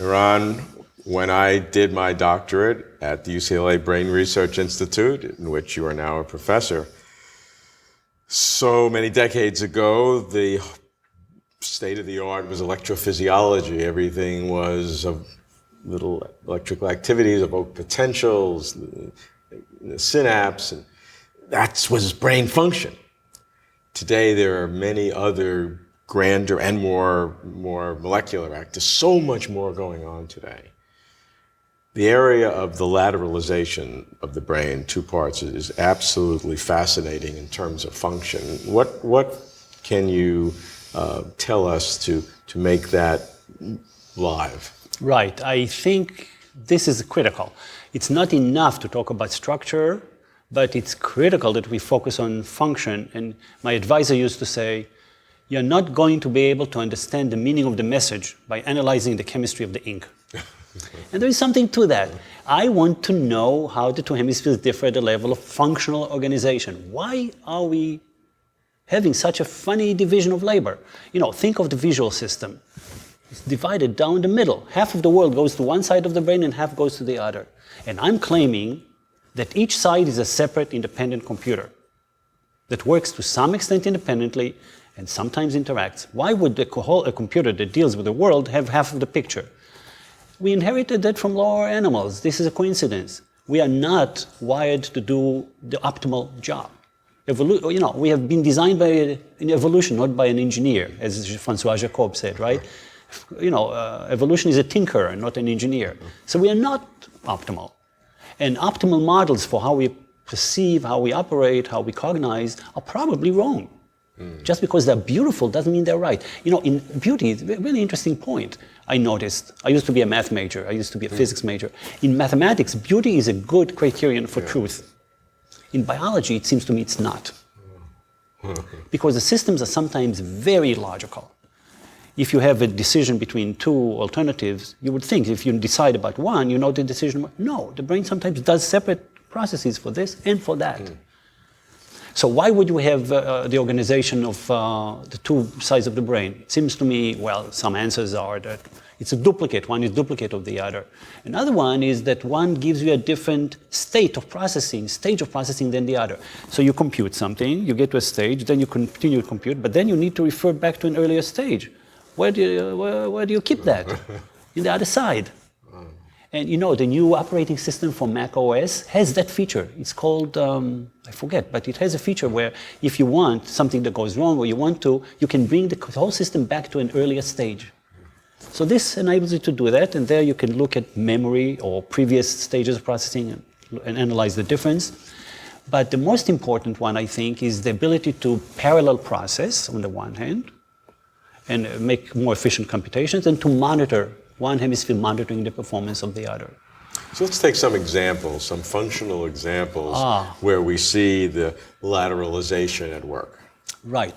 Eran, when I did my doctorate at the UCLA Brain Research Institute, in which you are now a professor, so many decades ago, the state of the art was electrophysiology. Everything was of little electrical activities, evoked potentials, the synapse, and that was brain function. Today, there are many other grander and more molecular actors, so much more going on today. The area of the lateralization of the brain, two parts, is absolutely fascinating in terms of function. What can you tell us to make that live? Right. I think this is critical. It's not enough to talk about structure, but it's critical that we focus on function. And my advisor used to say, you're not going to be able to understand the meaning of the message by analyzing the chemistry of the ink. And there is something to that. I want to know how the two hemispheres differ at the level of functional organization. Why are we having such a funny division of labor? You know, think of the visual system. It's divided down the middle. Half of the world goes to one side of the brain and half goes to the other. And I'm claiming that each side is a separate independent computer that works to some extent independently and sometimes interacts. Why would a computer that deals with the world have half of the picture? We inherited that from lower animals. This is a coincidence. We are not wired to do the optimal job. We have been designed by an evolution, not by an engineer, as Francois Jacob said, right? Evolution is a tinkerer, not an engineer. So we are not optimal. And optimal models for how we perceive, how we operate, how we cognize are probably wrong. Just because they're beautiful doesn't mean they're right. In beauty, it's a really interesting point I noticed. I used to be a math major. I used to be a physics major. In mathematics, beauty is a good criterion for truth. In biology, it seems to me it's not. Because the systems are sometimes very logical. If you have a decision between two alternatives, you would think if you decide about one, you know the decision. No, the brain sometimes does separate processes for this and for that. So why would we have the organization of the two sides of the brain? It seems to me, well, some answers are that it's a duplicate. One is duplicate of the other. Another one is that one gives you a different stage of processing than the other. So you compute something, you get to a stage, then you continue to compute, but then you need to refer back to an earlier stage. Where do you keep that? In the other side. And the new operating system for Mac OS has that feature. It's called, I forget, but it has a feature where if you want something that goes wrong or you can bring the whole system back to an earlier stage. So this enables you to do that, and there you can look at memory or previous stages of processing and analyze the difference. But the most important one, I think, is the ability to parallel process on the one hand and make more efficient computations and to monitor one hemisphere monitoring the performance of the other. So let's take some examples, some functional examples where we see the lateralization at work. Right.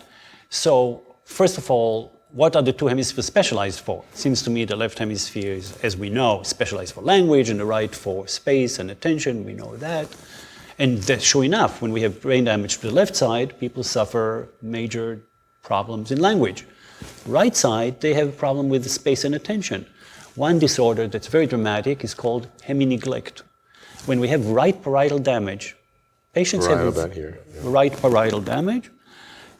So first of all, what are the two hemispheres specialized for? It seems to me the left hemisphere is, as we know, specialized for language and the right for space and attention. We know that. And sure enough, when we have brain damage to the left side, people suffer major problems in language. Right side, they have a problem with space and attention. One disorder that's very dramatic is called hemi-neglect. When we have right parietal damage, patients have right parietal damage.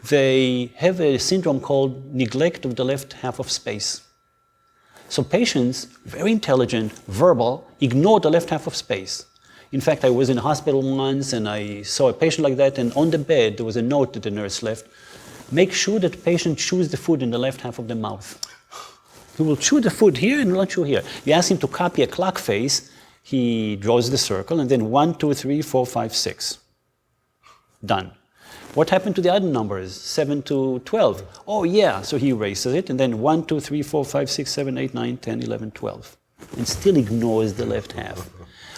They have a syndrome called neglect of the left half of space. So patients, very intelligent, verbal, ignore the left half of space. In fact, I was in a hospital once and I saw a patient like that, and on the bed there was a note that the nurse left. Make sure that the patient chews the food in the left half of the mouth. He will chew the food here and not chew here. You ask him to copy a clock face, he draws the circle, and then 1, 2, 3, 4, 5, 6. Done. What happened to the other numbers, 7 to 12? Oh yeah, so he erases it, and then 1, 2, 3, 4, 5, 6, 7, 8, 9, 10, 11, 12. And still ignores the left half.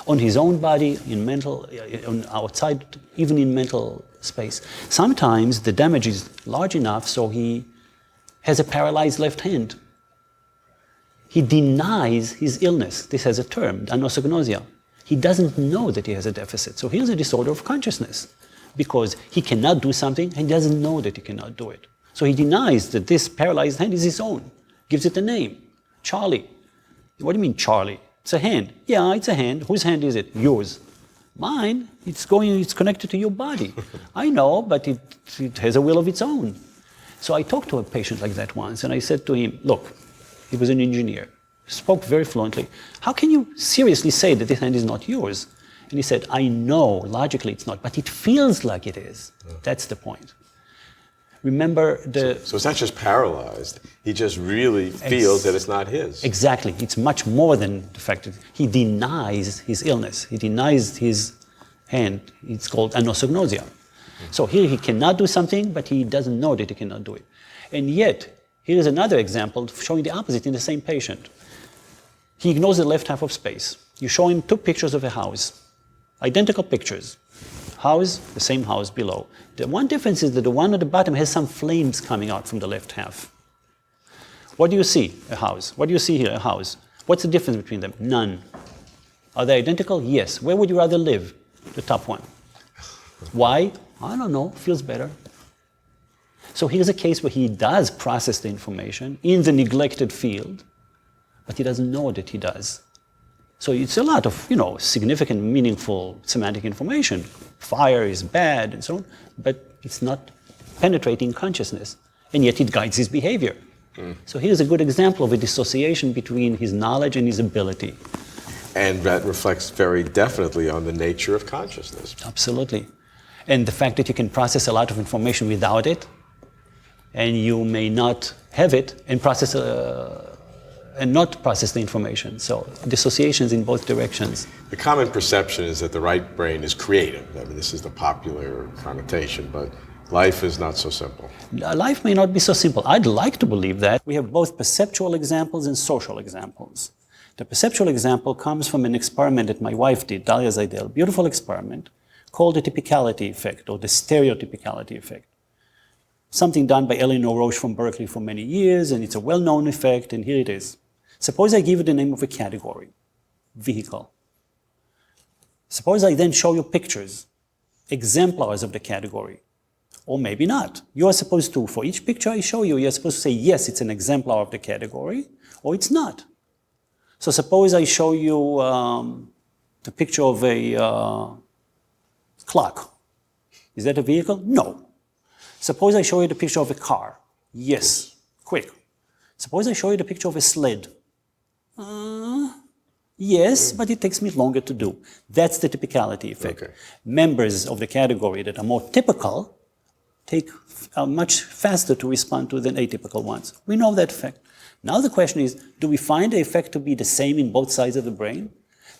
On his own body, in mental, outside, even in mental space. Sometimes the damage is large enough so he has a paralyzed left hand. He denies his illness. This has a term, anosognosia. He doesn't know that he has a deficit. So here's a disorder of consciousness because he cannot do something and he doesn't know that he cannot do it. So he denies that this paralyzed hand is his own, gives it a name, Charlie. What do you mean, Charlie? It's a hand. Yeah, it's a hand. Whose hand is it? Yours. Mine, it's connected to your body. I know, but it has a will of its own. So I talked to a patient like that once, and I said to him, look, he was an engineer, spoke very fluently. How can you seriously say that this hand is not yours? And he said, I know, logically it's not, but it feels like it is. That's the point. Remember So it's not just paralyzed. He just really feels that it's not his. Exactly. It's much more than the fact that he denies his illness. He denies his hand. It's called anosognosia. So here he cannot do something, but he doesn't know that he cannot do it. And yet, here is another example showing the opposite in the same patient. He ignores the left half of space. You show him 2 pictures of a house, identical pictures. House, the same house below. The one difference is that the one at the bottom has some flames coming out from the left half. What do you see? A house. What do you see here? A house. What's the difference between them? None. Are they identical? Yes. Where would you rather live? The top one. Why? I don't know. Feels better. So here's a case where he does process the information in the neglected field, but he doesn't know that he does. So it's a lot of, significant, meaningful semantic information. Fire is bad and so on, but it's not penetrating consciousness, and yet it guides his behavior. So here's a good example of a dissociation between his knowledge and his ability. And that reflects very definitely on the nature of consciousness. Absolutely. And the fact that you can process a lot of information without it, and you may not have it and process and not process the information. So dissociations in both directions. The common perception is that the right brain is creative. I mean, this is the popular connotation, but life is not so simple. Life may not be so simple. I'd like to believe that. We have both perceptual examples and social examples. The perceptual example comes from an experiment that my wife did, Eran Zaidel, beautiful experiment, called the typicality effect or the stereotypicality effect. Something done by Eleanor Roche from Berkeley for many years, and it's a well-known effect, and here it is. Suppose I give it the name of a category, vehicle. Suppose I then show you pictures, exemplars of the category, or maybe not. You are supposed to, for each picture I show you, you're supposed to say, yes, it's an exemplar of the category, or it's not. So suppose I show you the picture of a clock. Is that a vehicle? No. Suppose I show you the picture of a car. Yes. Quick. Suppose I show you the picture of a sled. Yes, but it takes me longer to do. That's the typicality effect. Okay. Members of the category that are more typical are much faster to respond to than atypical ones. We know that effect. Now the question is, do we find the effect to be the same in both sides of the brain?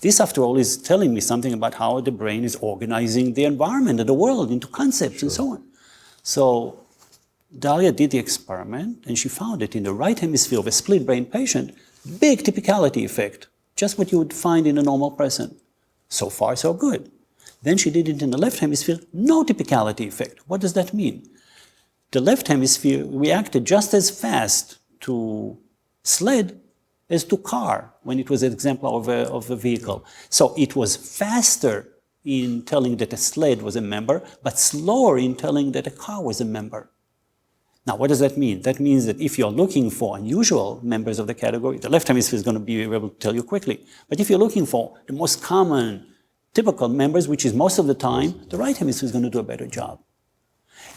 This, after all, is telling me something about how the brain is organizing the environment and the world into concepts and so on. So Dalia did the experiment, and she found that in the right hemisphere of a split brain patient, big typicality effect, just what you would find in a normal person. So far, so good. Then she did it in the left hemisphere, no typicality effect. What does that mean? The left hemisphere reacted just as fast to sled as to car when it was an example of a vehicle. So it was faster in telling that a sled was a member, but slower in telling that a car was a member. Now, what does that mean? That means that if you're looking for unusual members of the category, the left hemisphere is going to be able to tell you quickly. But if you're looking for the most common, typical members, which is most of the time, the right hemisphere is going to do a better job.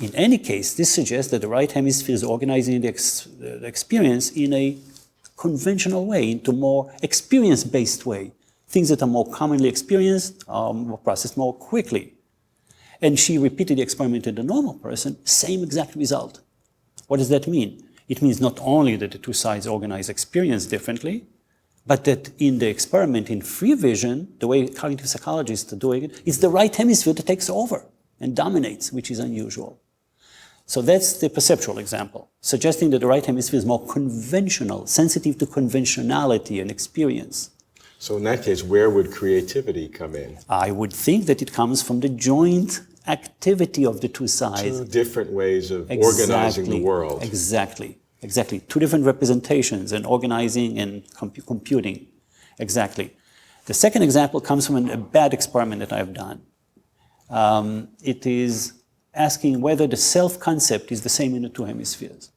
In any case, this suggests that the right hemisphere is organizing the experience in a conventional way, into more experience-based way. Things that are more commonly experienced are processed more quickly. And she repeated the experiment in the normal person, same exact result. What does that mean? It means not only that the two sides organize experience differently, but that in the experiment in free vision, the way cognitive psychologists are doing it, it's the right hemisphere that takes over and dominates, which is unusual. So that's the perceptual example, suggesting that the right hemisphere is more conventional, sensitive to conventionality and experience. So in that case, where would creativity come in? I would think that it comes from the joint activity of the two sides. Two different ways of organizing the world. Exactly. Two different representations and organizing and computing. Exactly. The second example comes from a bad experiment that I've done. It is asking whether the self-concept is the same in the two hemispheres.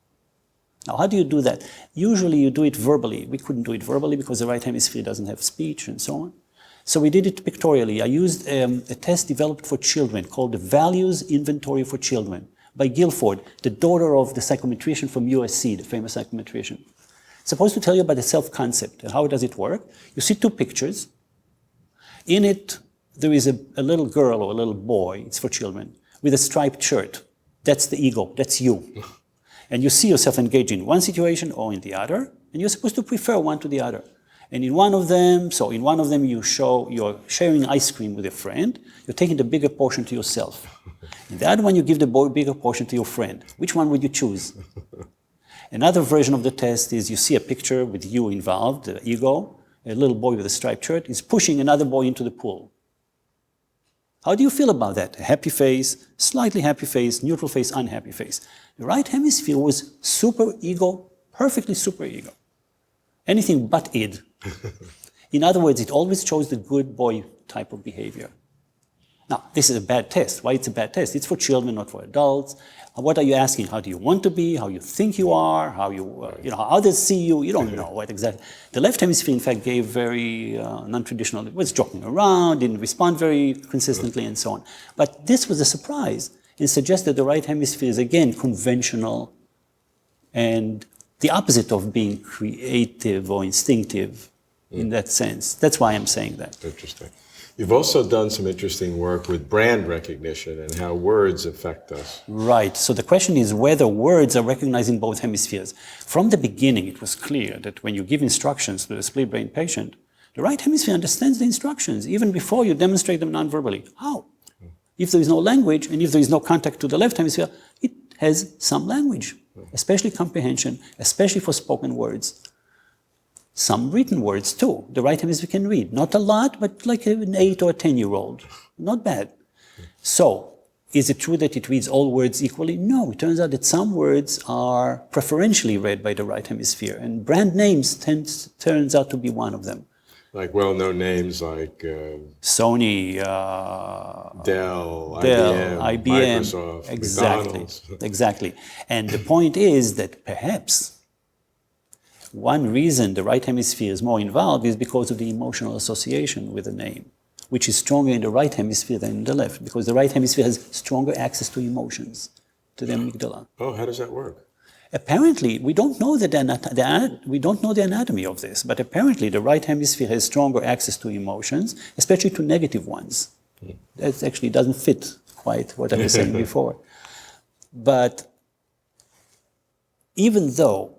Now, how do you do that? Usually you do it verbally. We couldn't do it verbally because the right hemisphere doesn't have speech and so on. So we did it pictorially. I used a test developed for children called the Values Inventory for Children by Guilford, the daughter of the psychometrician from USC, the famous psychometrician. It's supposed to tell you about the self-concept. And how does it work? You see two pictures. In it, there is a little girl or a little boy, it's for children, with a striped shirt. That's the ego, that's you. And you see yourself engaged in one situation or in the other, and you're supposed to prefer one to the other. And in one of them you're sharing ice cream with a friend, you're taking the bigger portion to yourself. In the other one, you give the bigger portion to your friend. Which one would you choose? Another version of the test is you see a picture with you involved, the ego, a little boy with a striped shirt is pushing another boy into the pool. How do you feel about that? A happy face, slightly happy face, neutral face, unhappy face. The right hemisphere was super ego, perfectly super ego. Anything but id. In other words, it always chose the good boy type of behavior. Now, this is a bad test. Why it's a bad test? It's for children, not for adults. What are you asking? How do you want to be? How you think you are? How how others see you? You don't know what exactly. The left hemisphere, in fact, gave very non-traditional. It was joking around, didn't respond very consistently, and so on. But this was a surprise. It suggested the right hemisphere is again conventional, and the opposite of being creative or instinctive in that sense. That's why I'm saying that. Interesting. You've also done some interesting work with brand recognition and how words affect us. Right. So the question is whether words are recognized in both hemispheres. From the beginning, it was clear that when you give instructions to the split brain patient, the right hemisphere understands the instructions even before you demonstrate them non-verbally. How? If there is no language and if there is no contact to the left hemisphere, it has some language, especially comprehension, especially for spoken words. Some written words too. The right hemisphere can read. Not a lot, but like an 8 or a 10-year-old. Not bad. So, is it true that it reads all words equally? No. It turns out that some words are preferentially read by the right hemisphere, and brand names turns out to be one of them. Like well-known names like Sony, Dell, IBM, Microsoft, exactly, McDonald's. Exactly. And the point is that perhaps one reason the right hemisphere is more involved is because of the emotional association with the name, which is stronger in the right hemisphere than in the left, because the right hemisphere has stronger access to emotions, to the amygdala. Oh, how does that work? Apparently, we don't know the anatomy of this, but apparently the right hemisphere has stronger access to emotions, especially to negative ones. That actually doesn't fit quite what I was saying before. But even though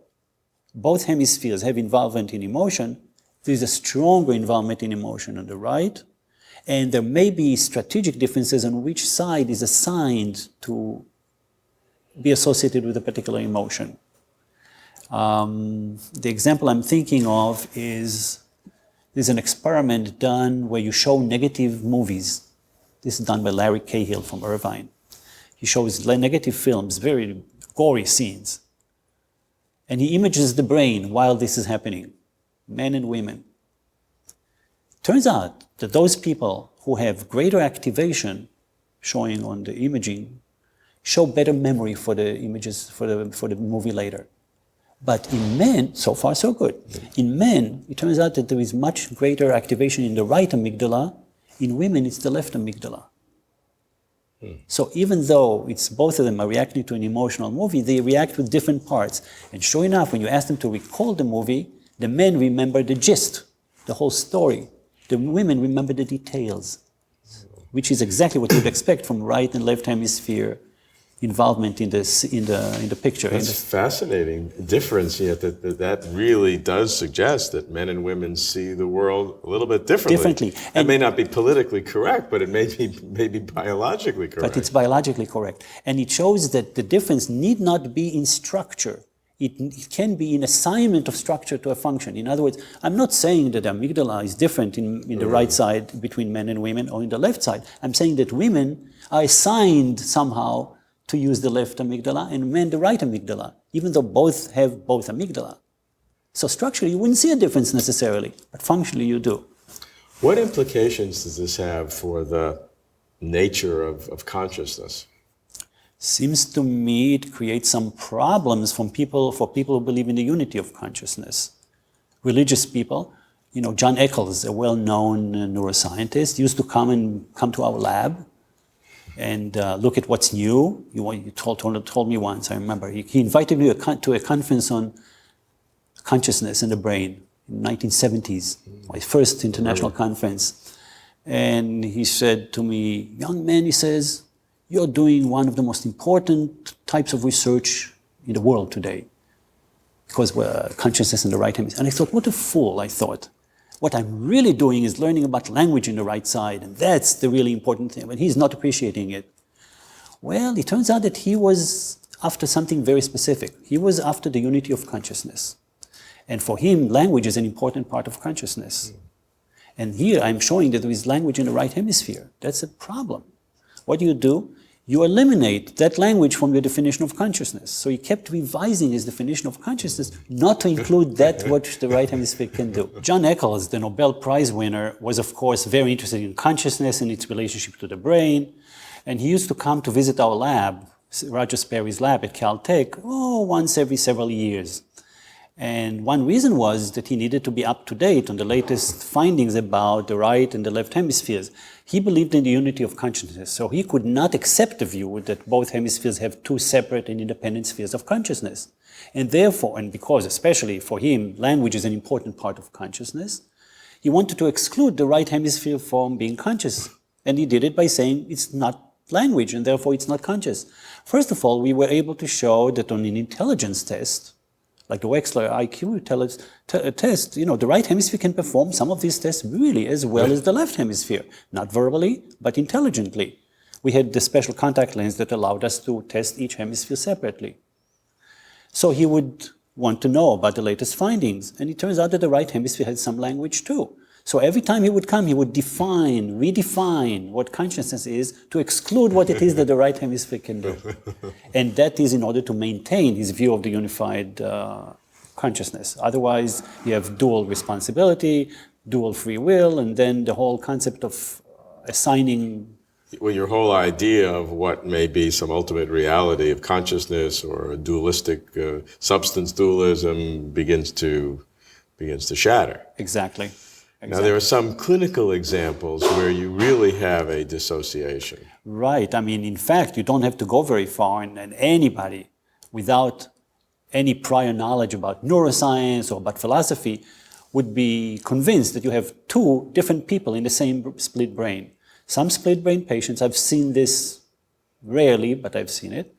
both hemispheres have involvement in emotion, there is a stronger involvement in emotion on the right, and there may be strategic differences on which side is assigned to be associated with a particular emotion. The example I'm thinking of is there's an experiment done where you show negative movies. This is done by Larry Cahill from Irvine. He shows negative films, very gory scenes. And he images the brain while this is happening, men and women. Turns out that those people who have greater activation showing on the imaging show better memory for the images for the movie later. But in men, so far so good. In men, it turns out that there is much greater activation in the right amygdala. In women, it's the left amygdala. So even though it's both of them are reacting to an emotional movie, they react with different parts. And sure enough, when you ask them to recall the movie, the men remember the gist, the whole story. The women remember the details, which is exactly what you'd expect from right and left hemisphere involvement in the picture. That's fascinating difference. Yet that really does suggest that men and women see the world a little bit differently. It may not be politically correct, but it may be biologically correct. But it's biologically correct, and it shows that the difference need not be in structure. It can be in assignment of structure to a function. In other words, I'm not saying that the amygdala is different in the right side between men and women or in the left side. I'm saying that women are assigned somehow to use the left amygdala and men the right amygdala, even though both have both amygdala. So structurally, you wouldn't see a difference necessarily, but functionally you do. What implications does this have for the nature of consciousness? Seems to me it creates some problems for people who believe in the unity of consciousness. Religious people, John Eccles, a well-known neuroscientist, used to come to our lab and look at what's new. He told me once, I remember, he invited me to a conference on consciousness in the brain in the 1970s, my first international conference. And he said to me, young man, he says, you're doing one of the most important types of research in the world today, because we're consciousness in the right hemisphere. And I thought, what a fool, I thought. What I'm really doing is learning about language in the right side, and that's the really important thing, but he's not appreciating it. Well, it turns out that he was after something very specific. He was after the unity of consciousness. And for him, language is an important part of consciousness. And here I'm showing that there is language in the right hemisphere. That's a problem. What do? You eliminate that language from your definition of consciousness. So he kept revising his definition of consciousness not to include that which the right hemisphere can do. John Eccles, the Nobel Prize winner, was of course very interested in consciousness and its relationship to the brain. And he used to come to visit our lab, Roger Sperry's lab at Caltech, once every several years. And one reason was that he needed to be up to date on the latest findings about the right and the left hemispheres. He believed in the unity of consciousness, so he could not accept the view that both hemispheres have two separate and independent spheres of consciousness. And therefore, and because especially for him, language is an important part of consciousness, he wanted to exclude the right hemisphere from being conscious. And he did it by saying it's not language and therefore it's not conscious. First of all, we were able to show that on an intelligence test, like the Wechsler IQ test, the right hemisphere can perform some of these tests really as well as the left hemisphere. Not verbally, but intelligently. We had the special contact lens that allowed us to test each hemisphere separately. So he would want to know about the latest findings. And it turns out that the right hemisphere had some language too. So every time he would come, he would redefine what consciousness is to exclude what it is that the right hemisphere can do. And that is in order to maintain his view of the unified consciousness. Otherwise, you have dual responsibility, dual free will, and then the whole concept of assigning. Well, your whole idea of what may be some ultimate reality of consciousness or a dualistic substance dualism begins to shatter. Exactly. Now, there are some clinical examples where you really have a dissociation. Right. I mean, in fact, you don't have to go very far, and anybody without any prior knowledge about neuroscience or about philosophy would be convinced that you have two different people in the same split brain. Some split brain patients, I've seen this rarely, but I've seen it,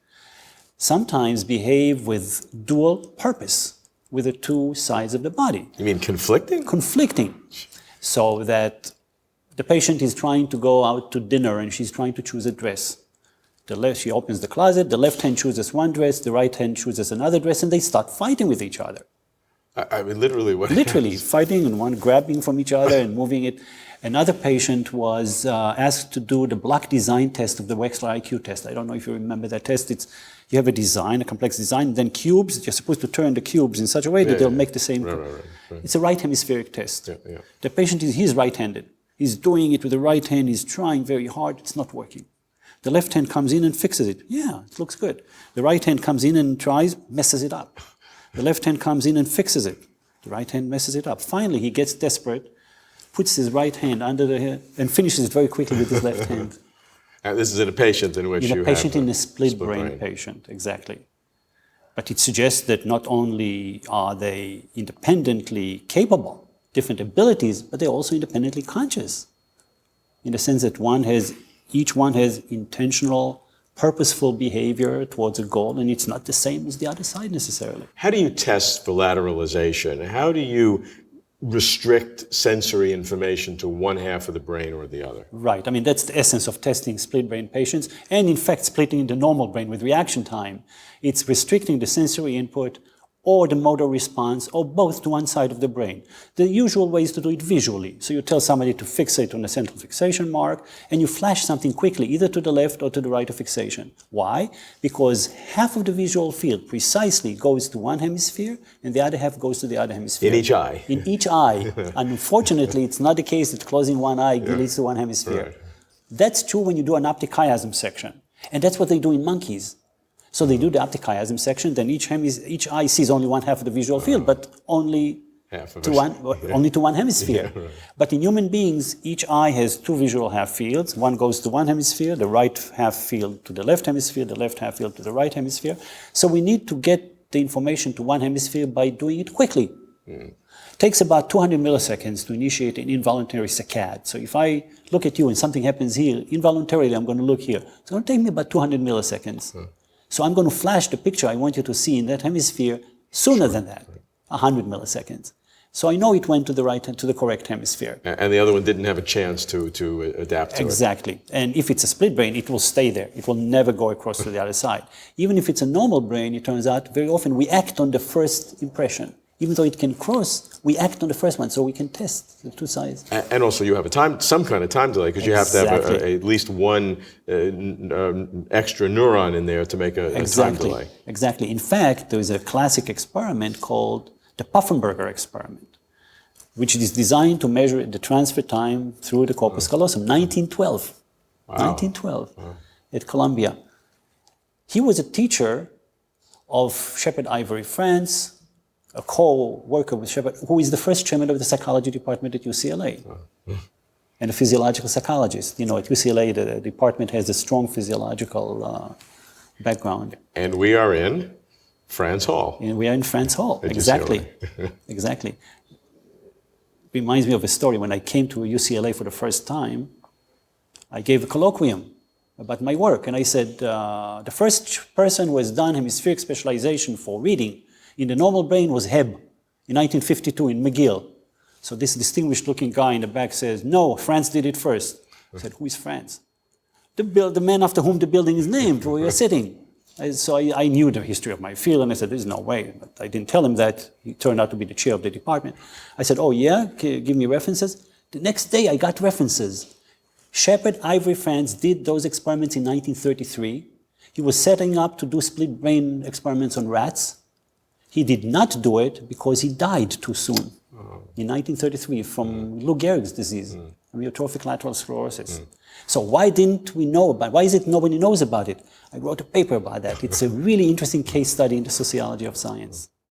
sometimes behave with dual purpose with the two sides of the body. You mean conflicting? Conflicting. So that the patient is trying to go out to dinner and she's trying to choose a dress. She opens the closet, the left hand chooses one dress, the right hand chooses another dress, and they start fighting with each other. I mean, literally what Literally, happens? fighting and one grabbing from each other and moving it. Another patient was asked to do the block design test of the Wechsler IQ test. I don't know if you remember that test. You have a design, a complex design, then cubes. You're supposed to turn the cubes in such a way that they'll make the same. Right. It's a right hemispheric test. Yeah. The patient he's right-handed. He's doing it with the right hand. He's trying very hard. It's not working. The left hand comes in and fixes it. Yeah, it looks good. The right hand comes in and tries, messes it up. The left hand comes in and fixes it. The right hand messes it up. Finally, he gets desperate, puts his right hand under the head, and finishes it very quickly with his left hand. And this is in a patient in which in a patient in a split brain patient, exactly. But it suggests that not only are they independently capable, different abilities, but they're also independently conscious, in the sense that each one has intentional, purposeful behavior towards a goal, and it's not the same as the other side necessarily. How do you test for lateralization? How do you restrict sensory information to one half of the brain or the other? Right. I mean, that's the essence of testing split brain patients, and in fact, splitting the normal brain with reaction time. It's restricting the sensory input or the motor response, or both to one side of the brain. The usual way is to do it visually. So you tell somebody to fixate on a central fixation mark, and you flash something quickly, either to the left or to the right of fixation. Why? Because half of the visual field precisely goes to one hemisphere, and the other half goes to the other hemisphere. In each eye. In each eye. And unfortunately, it's not the case that closing one eye leads to one hemisphere. Right. That's true when you do an optic chiasm section. And that's what they do in monkeys. So they do the optic chiasm section, then each eye sees only one half of the visual field, but only to one hemisphere. Yeah, right. But in human beings, each eye has two visual half fields. One goes to one hemisphere, the right half field to the left hemisphere, the left half field to the right hemisphere. So we need to get the information to one hemisphere by doing it quickly. It takes about 200 milliseconds to initiate an involuntary saccade. So if I look at you and something happens here, involuntarily I'm going to look here. It's going to take me about 200 milliseconds. So I'm going to flash the picture I want you to see in that hemisphere sooner than that, 100 milliseconds. So I know it went to the correct hemisphere. And the other one didn't have a chance to adapt to it. Exactly. And if it's a split brain, it will stay there. It will never go across to the other side. Even if it's a normal brain, it turns out very often we act on the first impression. Even though it can cross, we act on the first one, so we can test the two sides. And also you have some kind of time delay, because you have to have at least one extra neuron in there to make a time delay. Exactly. In fact, there is a classic experiment called the Puffenberger experiment, which is designed to measure the transfer time through the corpus callosum, 1912. Wow. 1912, at Columbia. He was a teacher of Shepard Ivory France, a co-worker with Shepard, who is the first chairman of the psychology department at UCLA, and a physiological psychologist. You know, at UCLA, the department has a strong physiological background. And we are in Franz Hall. And we are in Franz Hall, exactly. Exactly. Reminds me of a story. When I came to UCLA for the first time, I gave a colloquium about my work, and I said, the first person who has done hemispheric specialization for reading in the normal brain was Hebb in 1952 in McGill. So this distinguished looking guy in the back says, no, Franz did it first. I said, who is Franz? The man after whom the building is named, where you're sitting. So I knew the history of my field, and I said, there's no way. But I didn't tell him that. He turned out to be the chair of the department. I said, oh yeah, give me references. The next day I got references. Shepard Ivory France did those experiments in 1933. He was setting up to do split brain experiments on rats. He did not do it because he died too soon in 1933 from Lou Gehrig's disease, amyotrophic lateral sclerosis. So why didn't we know about it? Why is it nobody knows about it? I wrote a paper about that. It's a really interesting case study in the sociology of science.